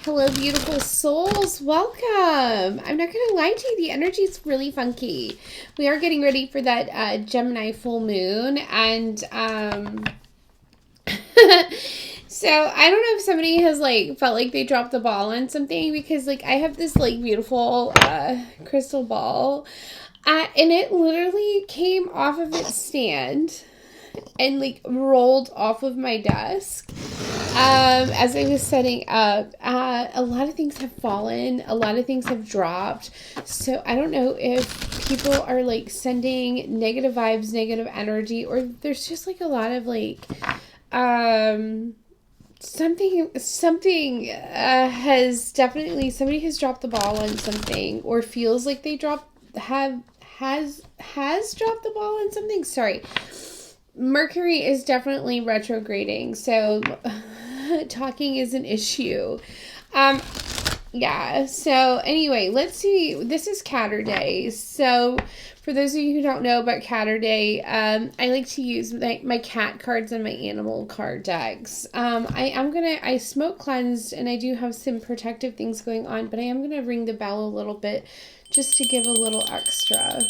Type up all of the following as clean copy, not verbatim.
Hello, beautiful souls. Welcome. I'm not going to lie to you. The energy is really funky. We are getting ready for that Gemini full moon. And so I don't know if somebody has felt like they dropped the ball on something, because I have this beautiful crystal ball. And it literally came off of its stand and rolled off of my desk as I was setting up. A lot of things have fallen, a lot of things have dropped, so I don't know if people are sending negative vibes, negative energy, or there's just a lot of something has definitely, somebody has dropped the ball on something, or feels like they has dropped the ball on something. Sorry. Mercury is definitely retrograding, so talking is an issue. Yeah, so anyway, let's see. This is Caturday. So for those of you who don't know about Caturday, I like to use my cat cards and my animal card decks. I smoke cleansed, and I do have some protective things going on, but I am going to ring the bell a little bit just to give a little extra.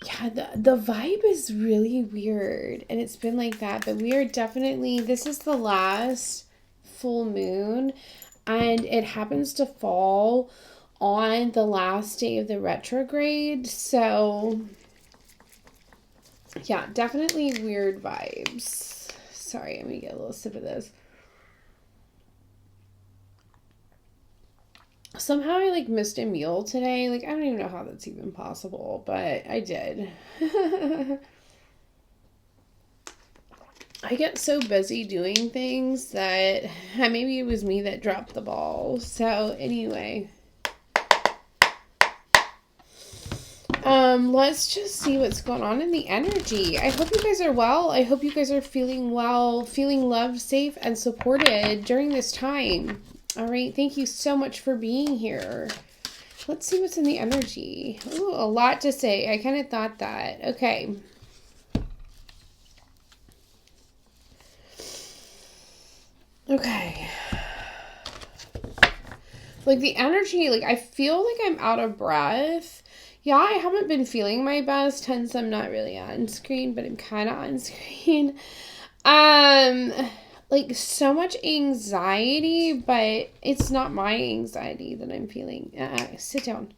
Yeah, the vibe is really weird, and it's been like that, but we are definitely, this is the last full moon, and it happens to fall on the last day of the retrograde, so yeah, definitely weird vibes. Sorry, I'm gonna get a little sip of this. Somehow I missed a meal today. I don't even know how that's even possible, but I did. I get so busy doing things that maybe it was me that dropped the ball. So anyway, let's just see what's going on in the energy. I hope you guys are well. I hope you guys are feeling well, feeling loved, safe, and supported during this time. All right, thank you so much for being here. Let's see what's in the energy. Ooh, a lot to say. I kind of thought that. Okay. Okay. The energy, I feel like I'm out of breath. Yeah, I haven't been feeling my best, hence I'm not really on screen, but I'm kind of on screen. So much anxiety, but it's not my anxiety that I'm feeling. Sit down.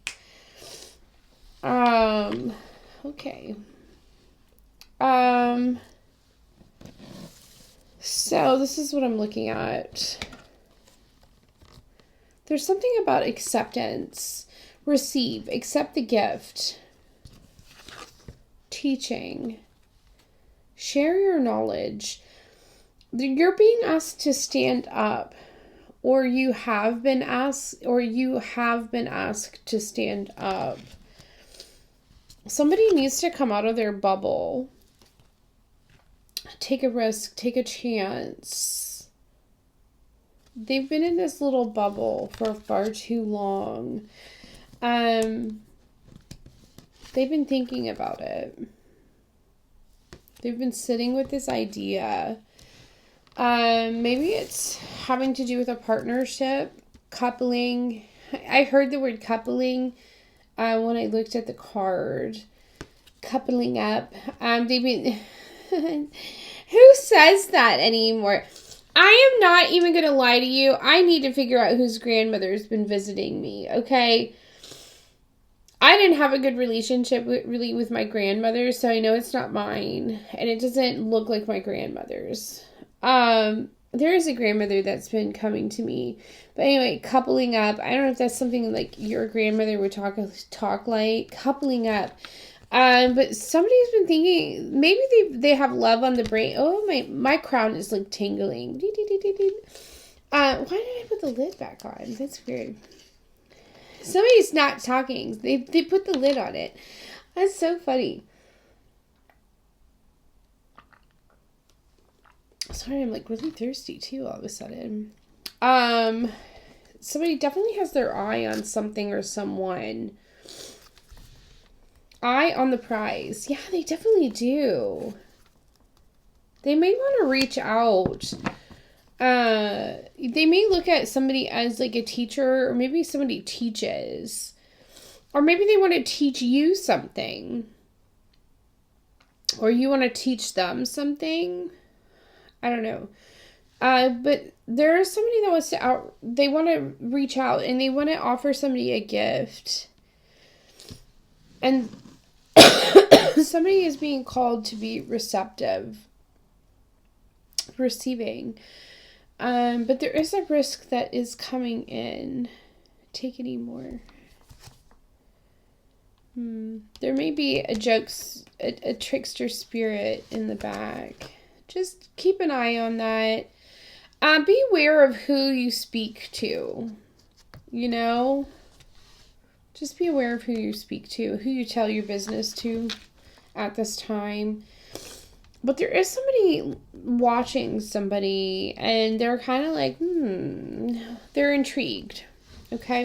Okay. So this is what I'm looking at. There's something about acceptance. Receive. Accept the gift. Teaching. Share your knowledge. You're being asked to stand up, or you have been asked to stand up. Somebody needs to come out of their bubble. Take a risk, take a chance. They've been in this little bubble for far too long. They've been thinking about it. They've been sitting with this idea. Maybe it's having to do with a partnership, coupling. I heard the word coupling when I looked at the card. Coupling up. They've been... Who says that anymore? I am not even going to lie to you. I need to figure out whose grandmother's been visiting me, okay? I didn't have a good relationship with my grandmother, so I know it's not mine, and it doesn't look like my grandmother's. There is a grandmother that's been coming to me, but anyway, coupling up. I don't know if that's something your grandmother would talk like, coupling up. But somebody's been thinking, maybe they have love on the brain. Oh, my crown is tingling. Why did I put the lid back on? That's weird. Somebody's not talking. They put the lid on it. That's so funny. Sorry, I'm really thirsty too all of a sudden. Somebody definitely has their eye on something or someone. Eye on the prize. Yeah, they definitely do. They may want to reach out. They may look at somebody as like a teacher, or maybe somebody teaches. Or maybe they want to teach you something. Or you want to teach them something. I don't know. But there's somebody that wants to they want to reach out and they want to offer somebody a gift. And somebody is being called to be receptive, receiving. But there is a risk that is coming in. Take any more. There may be a trickster spirit in the back. Just keep an eye on that. Be aware of who you speak to. You know? Just be aware of who you speak to, who you tell your business to at this time. But there is somebody watching somebody, and they're kind of like, they're intrigued. Okay?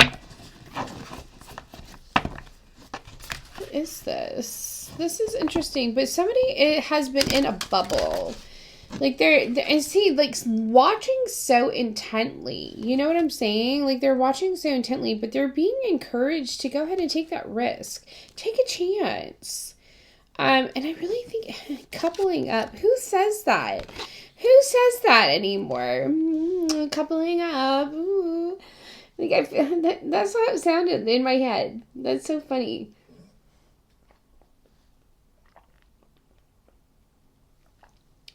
What is this? This is interesting, but somebody has been in a bubble. Like and see, like watching so intently. You know what I'm saying? Like they're watching so intently, but they're being encouraged to go ahead and take that risk. Take a chance. And I really think coupling up. Who says that? Who says that anymore? Coupling up. Ooh. Like that's how it sounded in my head. That's so funny.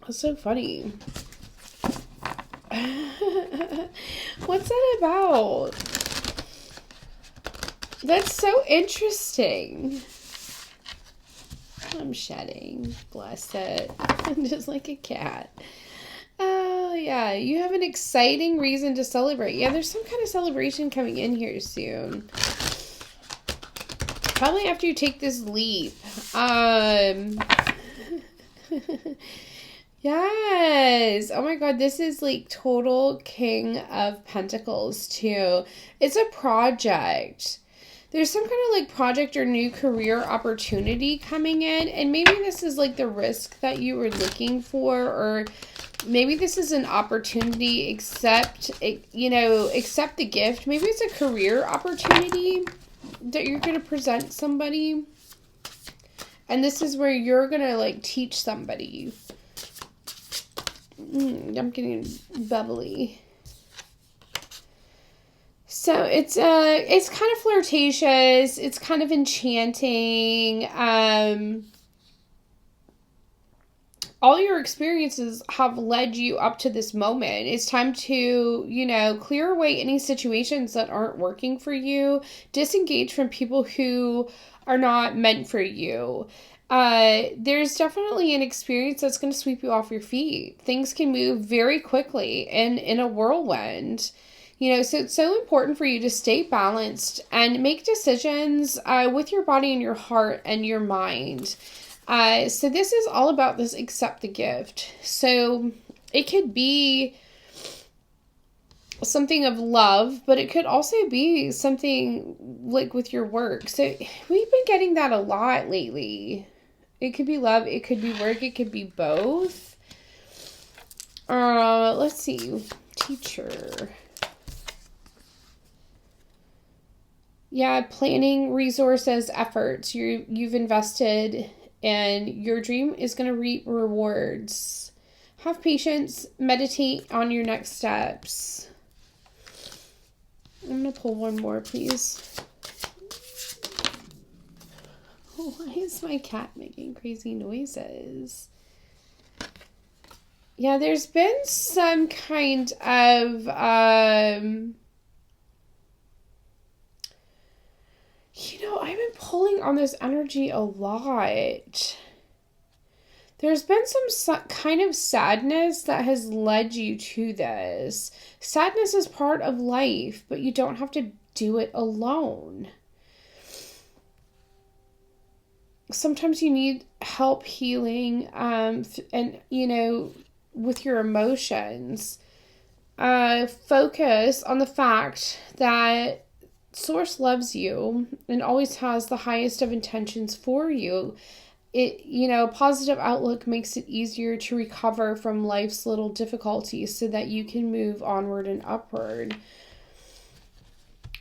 That's so funny. What's that about? That's so interesting. I'm shedding. Bless it. I'm just like a cat. Oh, yeah. You have an exciting reason to celebrate. Yeah, there's some kind of celebration coming in here soon. Probably after you take this leap. Yes. Oh my God. This is like total King of Pentacles too. It's a project. There's some kind of like project or new career opportunity coming in. And maybe this is like the risk that you were looking for, or maybe this is an opportunity, accept the gift. Maybe it's a career opportunity that you're going to present somebody. And this is where you're going to like teach somebody. I'm getting bubbly. So it's kind of flirtatious. It's kind of enchanting. All your experiences have led you up to this moment. It's time to, clear away any situations that aren't working for you. Disengage from people who are not meant for you. There's definitely an experience that's going to sweep you off your feet. Things can move very quickly and in a whirlwind. So it's so important for you to stay balanced and make decisions with your body and your heart and your mind. So this is all about this accept the gift. So it could be something of love, but it could also be something like with your work. So we've been getting that a lot lately. It could be love, it could be work, it could be both. Let's see. Teacher. Yeah, planning, resources, efforts. You've invested, and your dream is going to reap rewards. Have patience. Meditate on your next steps. I'm going to pull one more, please. Why is my cat making crazy noises? Yeah, there's been some kind of, I've been pulling on this energy a lot. There's been some kind of sadness that has led you to this. Sadness is part of life, but you don't have to do it alone. Sometimes you need help healing, and with your emotions. Focus on the fact that Source loves you and always has the highest of intentions for you. a positive outlook makes it easier to recover from life's little difficulties so that you can move onward and upward.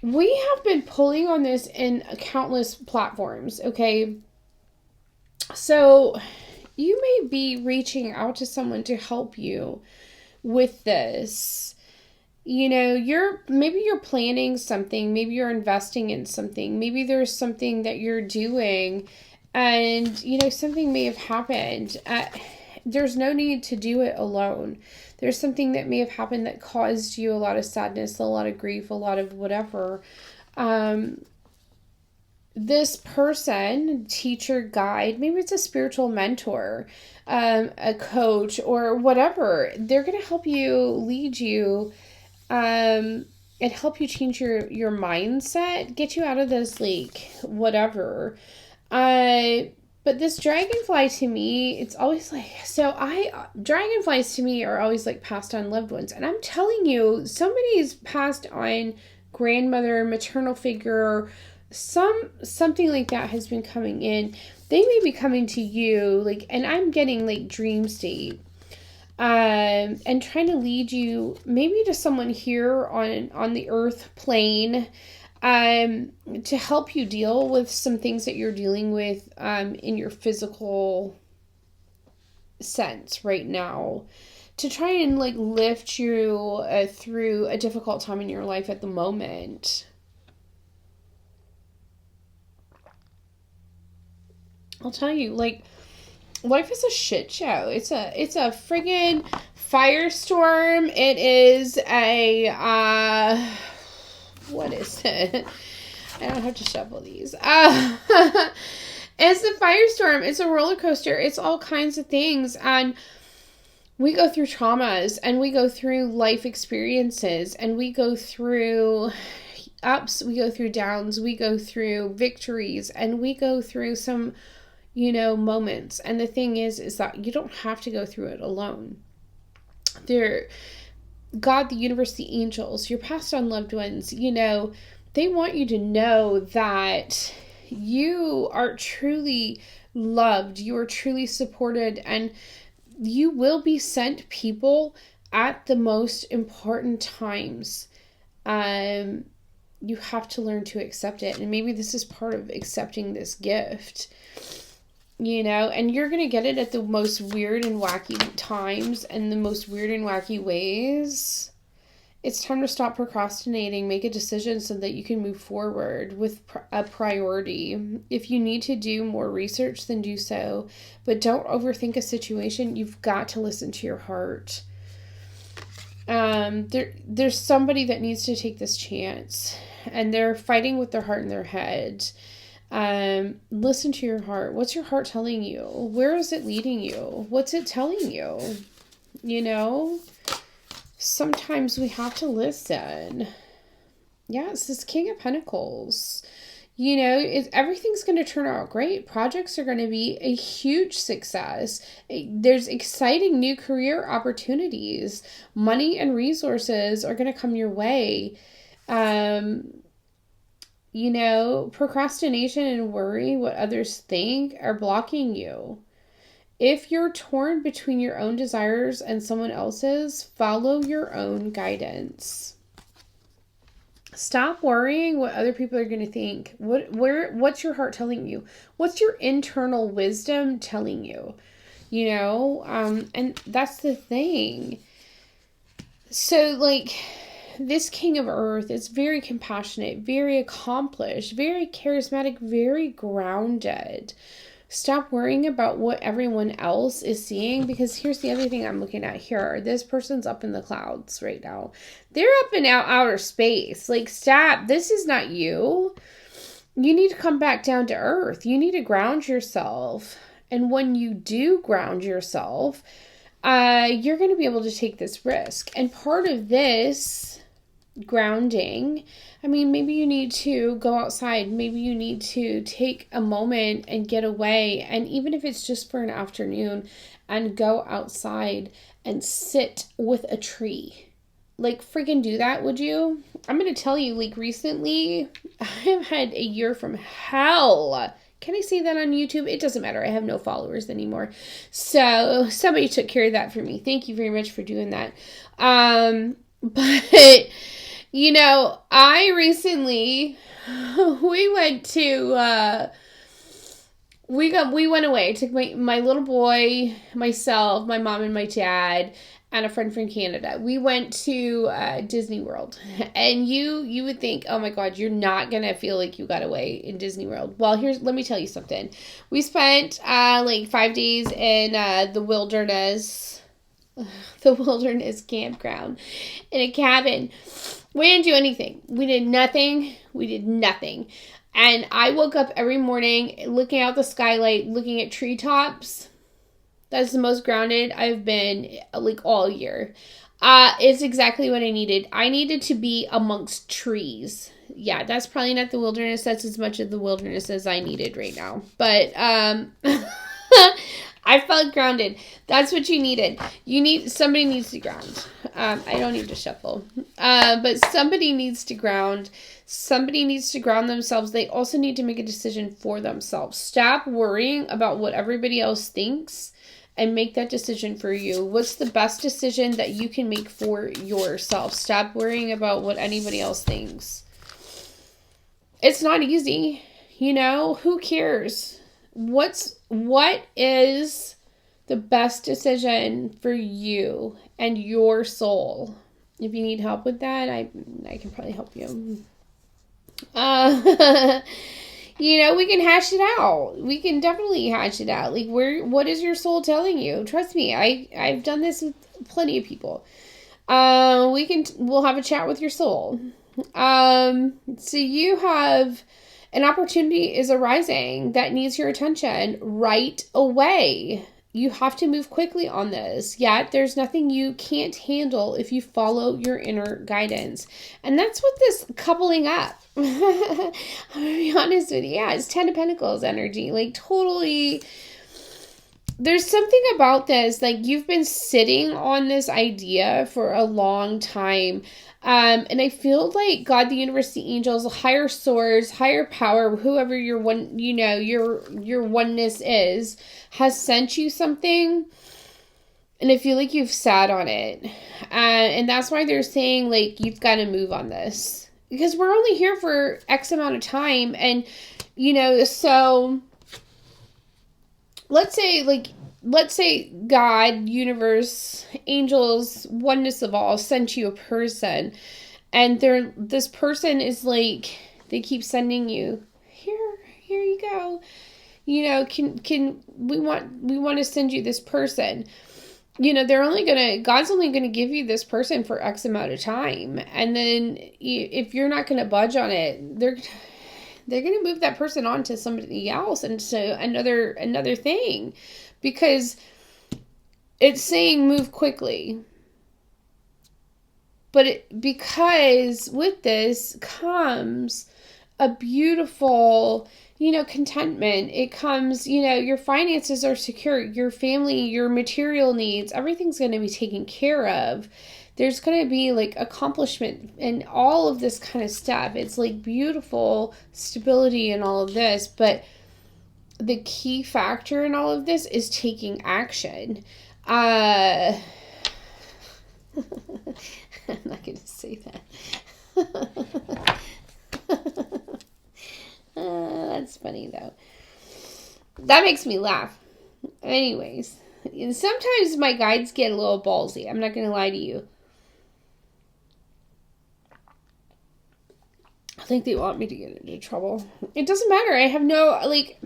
We have been pulling on this in countless platforms, okay? So you may be reaching out to someone to help you with this. Maybe you're planning something, maybe you're investing in something, maybe there's something that you're doing and, something may have happened. There's no need to do it alone. There's something that may have happened that caused you a lot of sadness, a lot of grief, a lot of whatever. This person, teacher, guide, maybe it's a spiritual mentor, a coach, or whatever. They're going to help you, lead you, and help you change your mindset, get you out of this, whatever. But this dragonfly to me, it's always dragonflies to me are always passed on loved ones. And I'm telling you, somebody's passed on grandmother, maternal figure, something like that has been coming in. They may be coming to you, and I'm getting dream state. And trying to lead you maybe to someone here on the earth plane, to help you deal with some things that you're dealing with, in your physical sense right now, to try and lift you through a difficult time in your life at the moment. I'll tell you, life is a shit show. It's a friggin' firestorm. It is what is it? I don't have to shuffle these. It's a firestorm. It's a roller coaster. It's all kinds of things. And we go through traumas and we go through life experiences and we go through ups, we go through downs, we go through victories, and we go through some moments. And the thing is that you don't have to go through it alone. God, the universe, the angels, your past on loved ones, they want you to know that you are truly loved, you are truly supported, and you will be sent people at the most important times. You have to learn to accept it. And maybe this is part of accepting this gift. And you're going to get it at the most weird and wacky times and the most weird and wacky ways. It's time to stop procrastinating, make a decision so that you can move forward with a priority. If you need to do more research, then do so. But don't overthink a situation. You've got to listen to your heart. There's somebody that needs to take this chance. And they're fighting with their heart in their head. Listen to your heart. What's your heart telling you? Where is it leading you? What's it telling you? Sometimes we have to listen. Yeah, it's this King of Pentacles. Everything's going to turn out great. Projects are going to be a huge success. There's exciting new career opportunities. Money and resources are going to come your way. Procrastination and worry, what others think, are blocking you. If you're torn between your own desires and someone else's, follow your own guidance. Stop worrying what other people are going to think. What's your heart telling you? What's your internal wisdom telling you? And that's the thing. So, this King of Earth is very compassionate, very accomplished, very charismatic, very grounded. Stop worrying about what everyone else is seeing, because here's the other thing I'm looking at here. This person's up in the clouds right now. They're up in outer space. Stop. This is not you. You need to come back down to earth. You need to ground yourself. And when you do ground yourself, you're going to be able to take this risk. And part of this grounding, maybe you need to go outside. Maybe you need to take a moment and get away. And even if it's just for an afternoon, and go outside and sit with a tree. Friggin' do that, would you? I'm going to tell you, recently, I have had a year from hell Can I say that on YouTube? It doesn't matter. I have no followers anymore. So somebody took care of that for me. Thank you very much for doing that. But, you know, I recently, we went to, we went away. I took my little boy, myself, my mom and my dad, and a friend from Canada. We went to Disney World. And you would think, oh my God, you're not going to feel like you got away in Disney World. Well, let me tell you something. We spent like 5 days in the wilderness campground in a cabin. We didn't do anything. We did nothing. And I woke up every morning looking out the skylight, looking at treetops. That's the most grounded I've been like all year. It's exactly what I needed. I needed to be amongst trees. Yeah, that's probably not the wilderness. That's as much of the wilderness as I needed right now. But I felt grounded. That's what you needed. Somebody needs to ground. I don't need to shuffle. But somebody needs to ground. Somebody needs to ground themselves. They also need to make a decision for themselves. Stop worrying about what everybody else thinks and make that decision for you. What's the best decision that you can make for yourself? Stop worrying about what anybody else thinks. It's not easy. You know, who cares? What is the best decision for you and your soul? If you need help with that, I can probably help you. You know, we can hash it out. We can definitely hash it out. Like, what is your soul telling you? Trust me, I've done this with plenty of people. We'll have a chat with your soul. So you have an opportunity is arising that needs your attention right away. You have to move quickly on this. Yet there's nothing you can't handle if you follow your inner guidance. And that's what this coupling up. I'm going to be honest with you. Yeah, it's 10 of Pentacles energy. Like, totally. There's something about this. Like, you've been sitting on this idea for a long time. And I feel like God, the universe, the angels, higher source, higher power, whoever your oneness is, has sent you something. And I feel like you've sat on it. And that's why they're saying, like, you've got to move on this. Because we're only here for X amount of time. And, you know, so let's say God, universe, angels, oneness of all sent you a person, and this person is like, they keep sending you, here you go. You know, we want to send you this person. You know, God's only gonna give you this person for X amount of time, and then if you're not gonna budge on it, they're gonna move that person on to somebody else and to another thing. Because it's saying move quickly. But because with this comes a beautiful, you know, contentment. It comes, you know, your finances are secure. Your family, your material needs, everything's going to be taken care of. There's going to be like accomplishment and all of this kind of stuff. It's like beautiful stability and all of this. But the key factor in all of this is taking action. I'm not going to say that. That's funny though. That makes me laugh. Anyways, sometimes my guides get a little ballsy. I'm not going to lie to you. I think they want me to get into trouble. It doesst matter. I have no, like,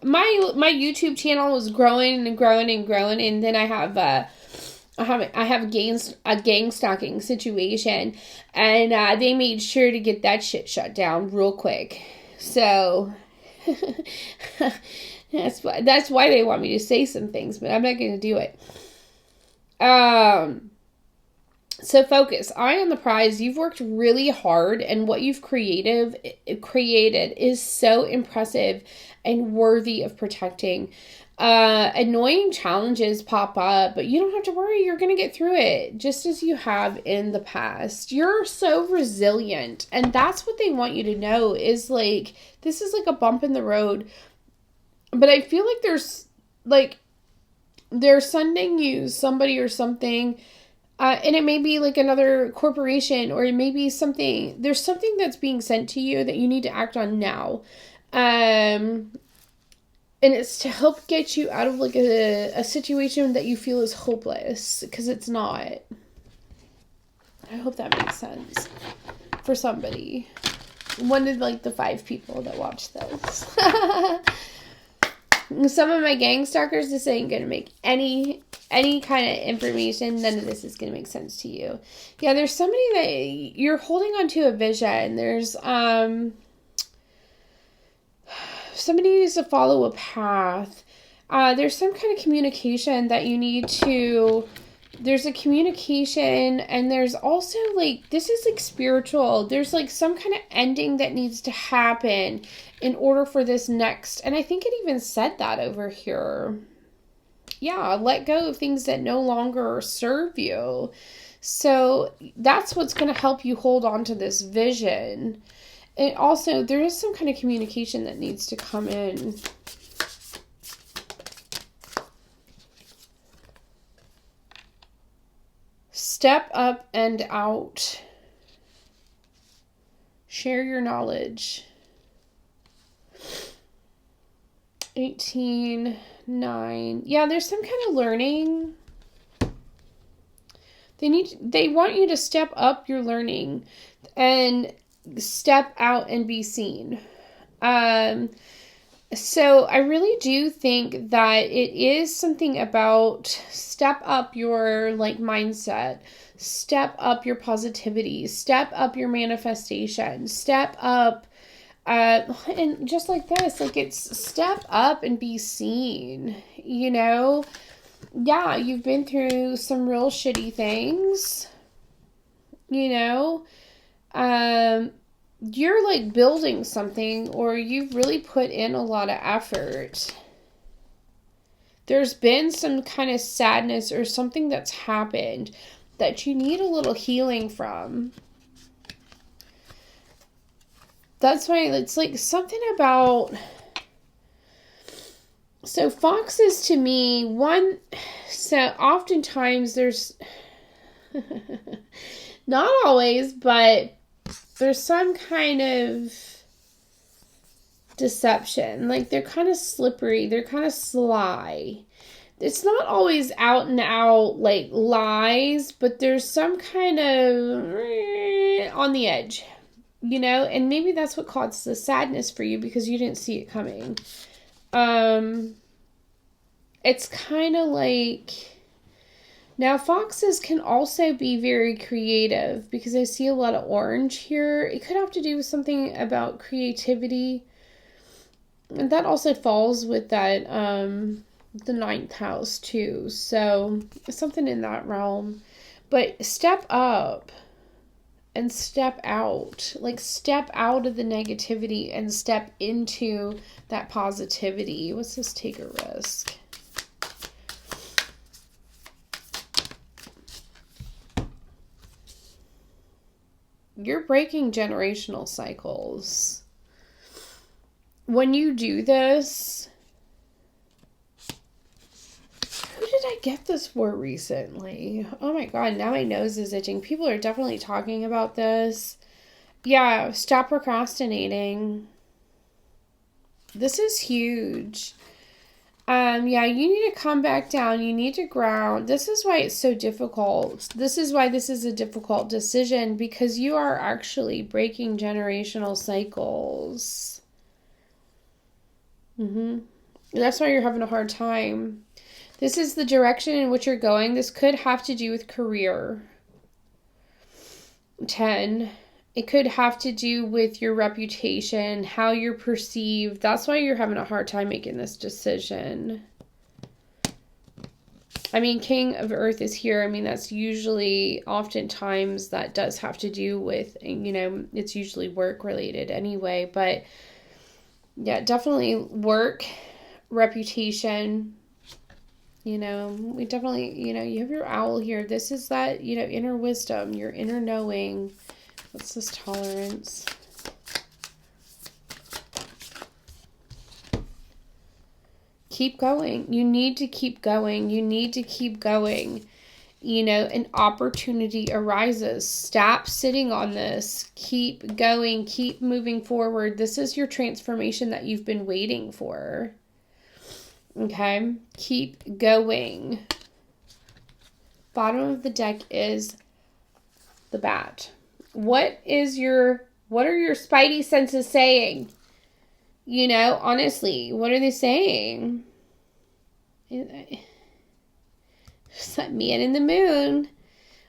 my YouTube channel was growing and growing and growing, and then I have a gang stalking situation, and they made sure to get that shit shut down real quick. So that's why they want me to say some things, but I'm not going to do it. So focus. Eye on the prize. You've worked really hard, and what you've created is so impressive and worthy of protecting. Annoying challenges pop up, but you don't have to worry. You're going to get through it just as you have in the past. You're so resilient, and that's what they want you to know is like, this is like a bump in the road. But I feel like there's, like, they're sending you somebody or something, and it may be like another corporation, or it may be something, there's something that's being sent to you that you need to act on now. And it's to help get you out of like a situation that you feel is hopeless, because it's not. I hope that makes sense for somebody. One of like the 5 people that watch this. Some of my gang stalkers, this ain't gonna make any kind of information. None of this is gonna make sense to you. Yeah, there's somebody that you're holding onto a vision. There's somebody needs to follow a path. There's some kind of communication that you need to. There's a communication, and there's also like, this is like spiritual. There's like some kind of ending that needs to happen in order for this next. And I think it even said that over here. Yeah, let go of things that no longer serve you. So that's what's going to help you hold on to this vision. And also, there is some kind of communication that needs to come in. Step up and out. Share your knowledge. 18, 9. Yeah, there's some kind of learning. They want you to step up your learning and step out and be seen. So I really do think that it is something about step up your like mindset, step up your positivity, step up your manifestation, step up, and just like this, like it's step up and be seen, you know? Yeah, you've been through some real shitty things, you know? You're like building something, or you've really put in a lot of effort. There's been some kind of sadness or something that's happened that you need a little healing from. That's why it's like something about. So foxes to me, so oftentimes there's, not always, but there's some kind of deception. Like they're kind of slippery. They're kind of sly. It's not always out and out like lies, but there's some kind of on the edge, you know? And maybe that's what caused the sadness for you, because you didn't see it coming. It's kind of like, now foxes can also be very creative, because I see a lot of orange here. It could have to do with something about creativity. And that also falls with that, the 9th house too. So something in that realm. But step up and step out. Like step out of the negativity and step into that positivity. What's this? Take a risk. You're breaking generational cycles. When you do this, who did I get this for recently? Oh my God, now my nose is itching. People are definitely talking about this. Yeah, stop procrastinating. This is huge. Yeah, you need to come back down. You need to ground. This is why it's so difficult. This is why this is a difficult decision, because you are actually breaking generational cycles. That's why you're having a hard time. This is the direction in which you're going. This could have to do with career. 10. It could have to do with your reputation, how you're perceived. That's why you're having a hard time making this decision. I mean, King of Earth is here. I mean, that's usually, oftentimes, that does have to do with, you know, it's usually work related anyway. But, yeah, definitely work, reputation. You know, we definitely, you know, you have your owl here. This is that, you know, inner wisdom, your inner knowing. What's this? Tolerance. Keep going. You need to keep going. You need to keep going. You know, an opportunity arises. Stop sitting on this. Keep going. Keep moving forward. This is your transformation that you've been waiting for. Okay? Keep going. Bottom of the deck is the Bat. What are your spidey senses saying? You know, honestly, what are they saying? It's that man in the moon.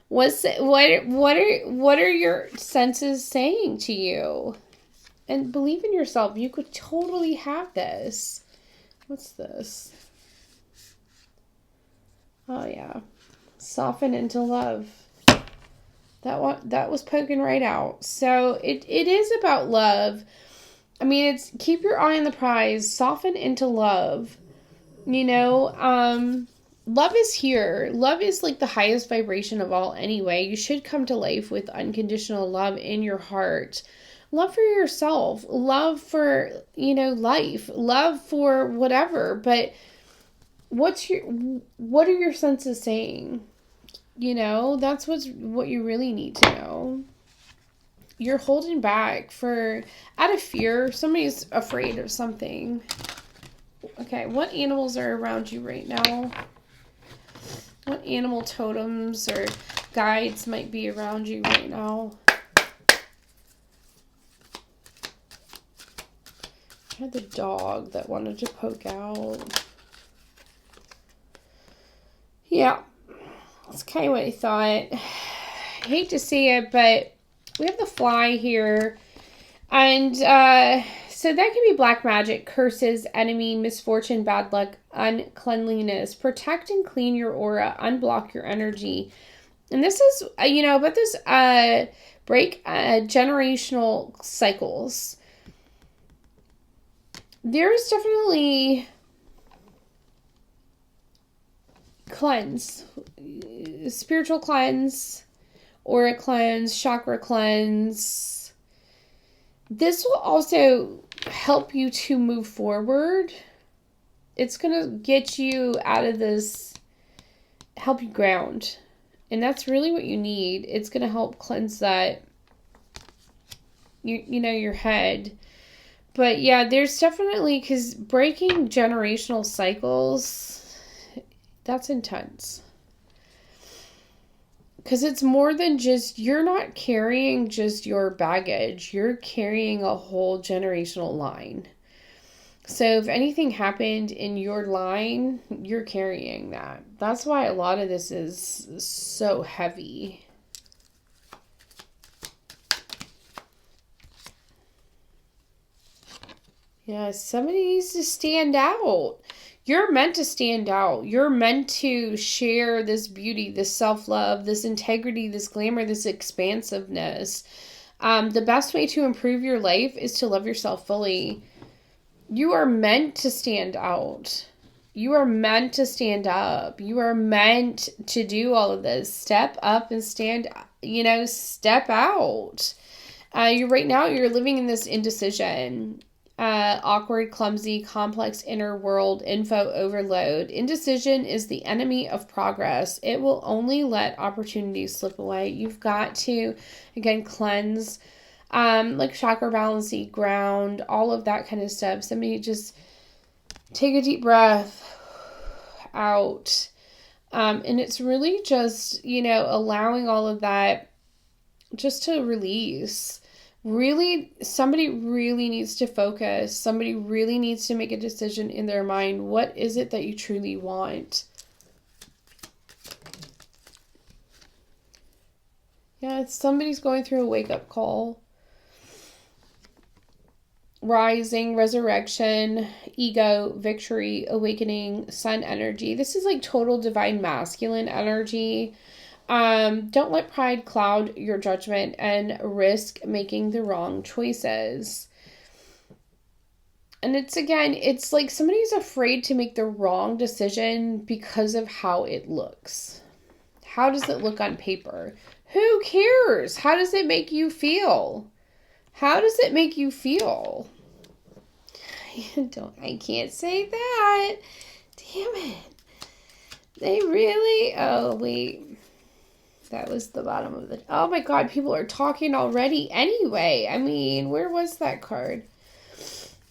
What are your senses saying to you? And believe in yourself. You could totally have this. What's this? Oh yeah. Soften into love. That was poking right out. So it is about love. I mean, it's keep your eye on the prize, soften into love. You know, love is here. Love is like the highest vibration of all anyway. You should come to life with unconditional love in your heart. Love for yourself, love for, you know, life, love for whatever. But what are your senses saying? You know, that's what you really need to know. You're holding back out of fear. Somebody's afraid of something. Okay, what animals are around you right now? What animal totems or guides might be around you right now? I had the dog that wanted to poke out. Yeah, that's kind of what I thought. I hate to see it, but we have the Fly here. And so that can be black magic, curses, enemy, misfortune, bad luck, uncleanliness. Protect and clean your aura. Unblock your energy. And this is, you know, about this break generational cycles. There's definitely cleanse. Spiritual cleanse. Aura cleanse. Chakra cleanse. This will also help you to move forward. It's going to get you out of this, help you ground. And that's really what you need. It's going to help cleanse that, you know, your head. But yeah, there's definitely, because breaking generational cycles, that's intense. Because it's more than just, you're not carrying just your baggage. You're carrying a whole generational line. So if anything happened in your line, you're carrying that. That's why a lot of this is so heavy. Yeah, somebody needs to stand out. You're meant to stand out. You're meant to share this beauty, this self-love, this integrity, this glamour, this expansiveness. The best way to improve your life is to love yourself fully. You are meant to stand out. You are meant to stand up. You are meant to do all of this. Step up and stand, step out. Right now, you're living in this indecision. Awkward, clumsy, complex inner world, info overload. Indecision is the enemy of progress. It will only let opportunities slip away. You've got to, again, cleanse, like chakra balancing, ground, all of that kind of stuff. Somebody just take a deep breath out. And it's really just, allowing all of that just to release. Really, somebody really needs to focus. Somebody really needs to make a decision in their mind. What is it that you truly want? Yeah, somebody's going through a wake-up call. Rising, resurrection, ego, victory, awakening, sun energy. This is like total divine masculine energy. Don't let pride cloud your judgment and risk making the wrong choices. And it's like somebody's afraid to make the wrong decision because of how it looks. How does it look on paper? Who cares? How does it make you feel? How does it make you feel? I can't say that. Damn it. They really, oh, wait. That was the bottom of the, oh my God, people are talking already anyway. I mean, where was that card?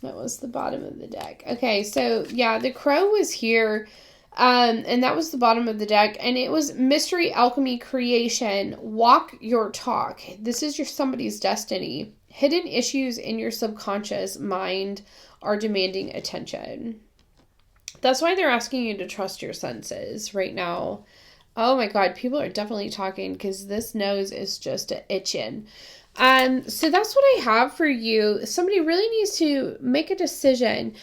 That was the bottom of the deck. Okay, so yeah, the crow was here. And that was the bottom of the deck. And it was Mystery Alchemy Creation. Walk your talk. This is somebody's destiny. Hidden issues in your subconscious mind are demanding attention. That's why they're asking you to trust your senses right now. Oh my God, people are definitely talking because this nose is just itching. So that's what I have for you. Somebody really needs to make a decision.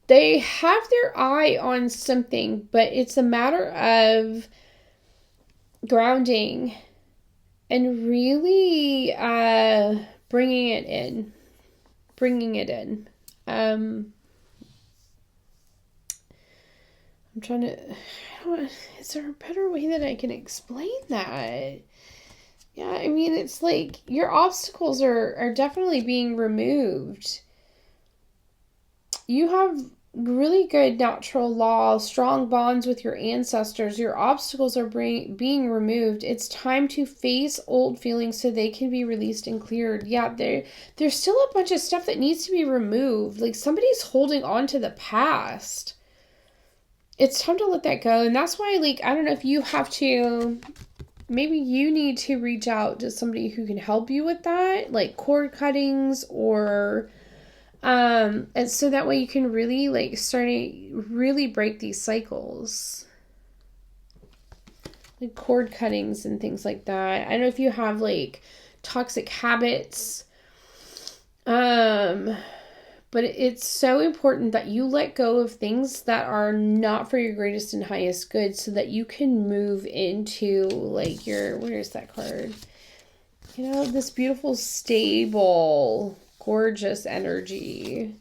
They have their eye on something, but it's a matter of grounding and really bringing it in. I'm trying to, is there a better way that I can explain that? Yeah, I mean, it's like your obstacles are definitely being removed. You have really good natural law, strong bonds with your ancestors. Your obstacles are being removed. It's time to face old feelings so they can be released and cleared. Yeah, there's still a bunch of stuff that needs to be removed. Like somebody's holding on to the past. It's time to let that go. And that's why, like, I don't know if you have to, maybe you need to reach out to somebody who can help you with that, like cord cuttings or and so that way you can really really break these cycles. Like cord cuttings and things like that. I don't know if you have like toxic habits. But it's so important that you let go of things that are not for your greatest and highest good so that you can move into like where's that card? You know, this beautiful, stable, gorgeous energy.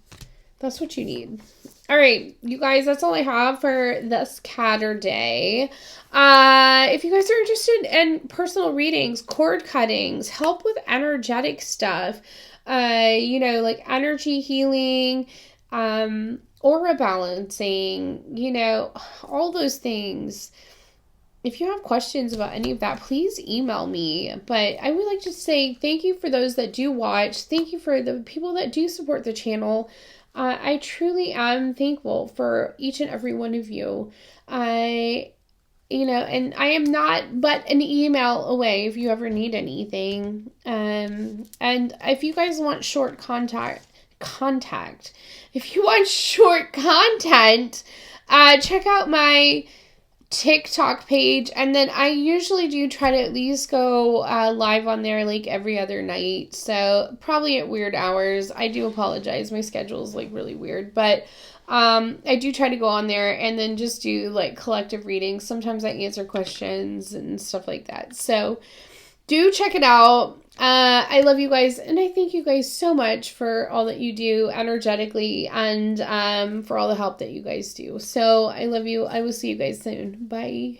That's what you need. All right, you guys, that's all I have for this Caturday. If you guys are interested in personal readings, cord cuttings, help with energetic stuff, like energy healing, aura balancing, all those things. If you have questions about any of that, please email me. But I would like to say thank you for those that do watch. Thank you for the people that do support the channel. I truly am thankful for each and every one of you. And I am not but an email away if you ever need anything. And if you guys want short contact. If you want short content, check out my TikTok page, and then I usually do try to at least go live on there like every other night, so probably at weird hours. I do apologize, my schedule is like really weird, but I do try to go on there and then just do like collective readings. Sometimes I answer questions and stuff like that, so do check it out. I love you guys, and I thank you guys so much for all that you do energetically and for all the help that you guys do. So I love you. I will see you guys soon. Bye.